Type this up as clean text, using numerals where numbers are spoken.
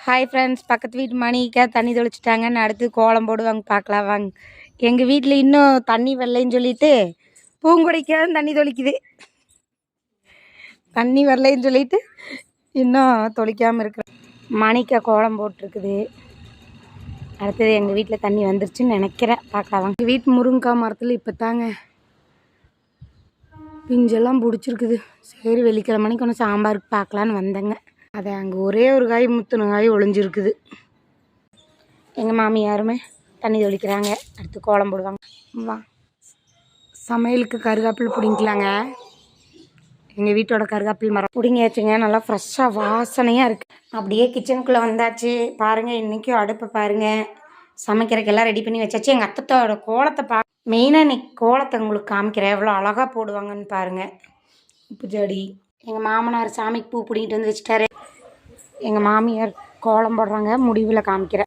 Hi friends, பக்கத்து வீட்டு மணிக்கா தண்ணி தெளிச்சிட்டாங்கன்னு அடுத்து கோலம் போடுவாங்க, பார்க்கலாம் வாங்க. எங்கள் வீட்டில் இன்னும் தண்ணி வரலைன்னு சொல்லிட்டு பூங்குடிக்காக தண்ணி தெளிக்குது. தண்ணி வரலைன்னு சொல்லிட்டு இன்னும் தெளிக்காமல் இருக்கு. மணிக்கா கோலம் போட்டிருக்குது. அடுத்தது எங்கள் வீட்டில் தண்ணி வந்துருச்சுன்னு நினைக்கிறேன், பார்க்கலாம் வாங்க. எங்கள் வீட்டு முருங்கைக்காய் மரத்தில் இப்போ தாங்க பிஞ்செல்லாம் பிடிச்சிருக்குது. சரி, வெள்ளிக்கிழமைக்கு ஒன்று சாம்பாருக்கு பார்க்கலான்னு வந்தேங்க. அதை அங்கே ஒரே ஒரு காய் முத்துன காய் ஒளிஞ்சிருக்குது. எங்கள் மாமியாருமே தண்ணி தெளிக்கிறாங்க, அடுத்து கோலம் போடுவாங்க. வா, சமையலுக்கு கருகாப்பில் பிடிங்கலாங்க. எங்கள் வீட்டோட கருகாப்பில் மரம் பிடிங்கியாச்சுங்க. நல்லா ஃப்ரெஷ்ஷாக வாசனையாக இருக்குது. அப்படியே கிச்சனுக்குள்ளே வந்தாச்சு. பாருங்கள், இன்றைக்கும் அடுப்பை பாருங்கள், சமைக்கிறதுக்கெல்லாம் ரெடி பண்ணி வச்சாச்சு. எங்கள் அத்தத்தோட கோலத்தை மெயினாக இன்னைக்கு கோலத்தை உங்களுக்கு காமிக்கிறேன், எவ்வளோ அழகாக போடுவாங்கன்னு பாருங்கள். உப்பு ஜடி. எங்கள் மாமனார் சாமிக்கு பூ பிடிங்கிட்டு வந்து வச்சுட்டாரு. எங்கள் மாமியார் கோலம் போடுறாங்க, முடிவில் காமிக்கிறேன்.